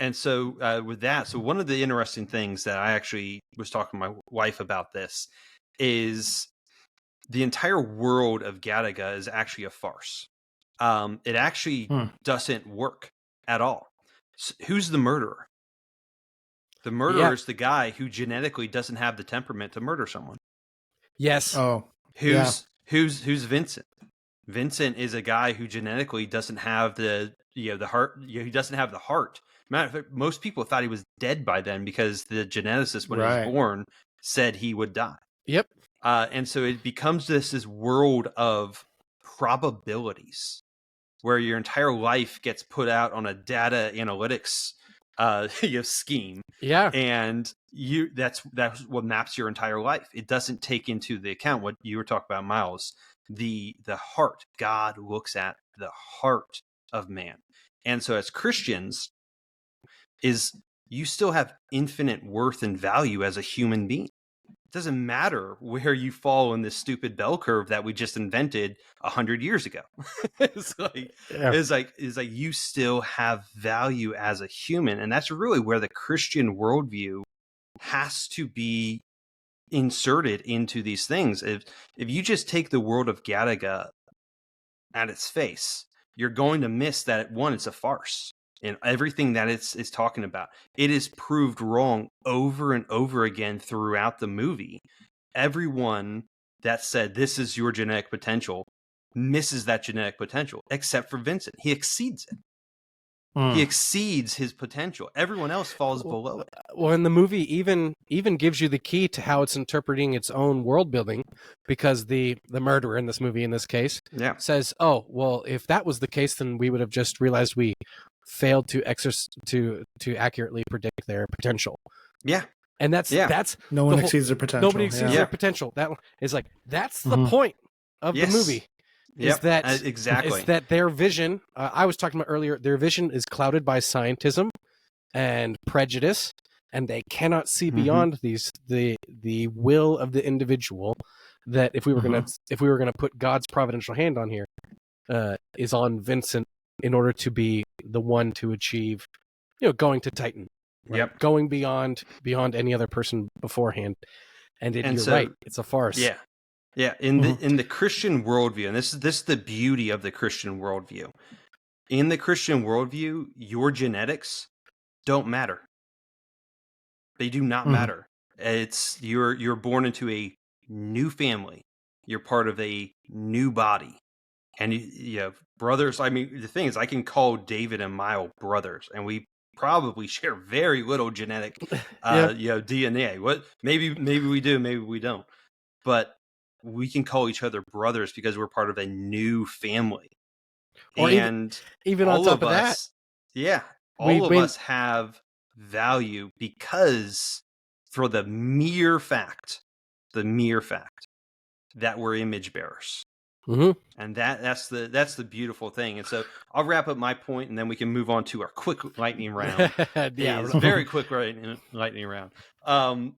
And so with that, so one of the interesting things that I actually was talking to my wife about this is the entire world of Gattaca is actually a farce. It actually doesn't work at all. So who's the murderer? The murderer is the guy who genetically doesn't have the temperament to murder someone. Yes. Oh, Who's Vincent? Vincent is a guy who genetically doesn't have the heart. He doesn't have the heart. Matter of fact, most people thought he was dead by then because the geneticist, when he was born, said he would die. Yep. And so it becomes this world of probabilities where your entire life gets put out on a data analytics scheme. Yeah. And that's what maps your entire life. It doesn't take into the account what you were talking about, Miles, the heart. God looks at the heart of man. And so as Christians, you still have infinite worth and value as a human being. It doesn't matter where you fall in this stupid bell curve that we just invented 100 years ago. It's like you still have value as a human. And that's really where the Christian worldview has to be inserted into these things. If you just take the world of Gattaca at its face, you're going to miss that, one, it's a farce. And everything that it's talking about, it is proved wrong over and over again throughout the movie. Everyone that said this is your genetic potential misses that genetic potential, except for Vincent. He exceeds it. He exceeds his potential. Everyone else falls below it. Well, and the movie even gives you the key to how it's interpreting its own world building, because the murderer in this movie, in this case, says, "Oh, well, if that was the case, then we would have just realized we failed to accurately predict their potential." Yeah. And that's no one exceeds their potential. Nobody exceeds their potential. That is that's the point of the movie. Is that exactly? Is that their vision? I was talking about earlier. Their vision is clouded by scientism and prejudice, and they cannot see beyond the will of the individual. That if we were gonna put God's providential hand on here, is on Vincent in order to be the one to achieve, going to Titan. Right? Going beyond any other person beforehand. And you're right, it's a farce. Yeah. Yeah, in the Christian worldview, and this is the beauty of the Christian worldview. In the Christian worldview, your genetics don't matter. They do not matter. It's you're born into a new family. You're part of a new body, and you have brothers. I mean, the thing is, I can call David and Mile brothers, and we probably share very little genetic, DNA. What maybe we do, maybe we don't, but we can call each other brothers because we're part of a new family. Or even on top of that, all of us have value because for the mere fact that we're image bearers. And that's the beautiful thing. And so I'll wrap up my point, and then we can move on to our quick lightning round. Very quick lightning round.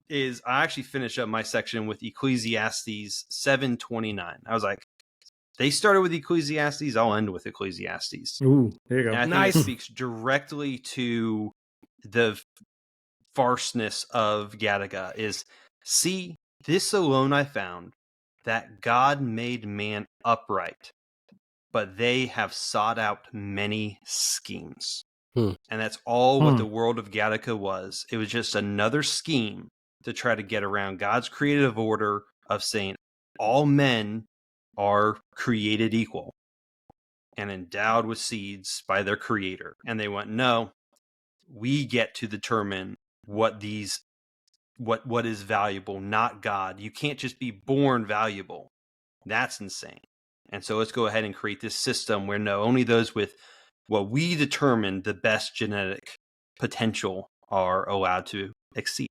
Is I actually finish up my section with Ecclesiastes 7:29. I was like, they started with Ecclesiastes, I'll end with Ecclesiastes. Ooh, there you go. And I think it speaks directly to the farceness of Gattaca. Is, see, this alone I found, that God made man upright, but they have sought out many schemes. And that's all what the world of Gattaca was. It was just another scheme to try to get around God's creative order of saying all men are created equal and endowed with seeds by their creator. And they went, no, we get to determine what is valuable, not God. You can't just be born valuable. That's insane. And so let's go ahead and create this system where only those with what we determine the best genetic potential are allowed to exceed.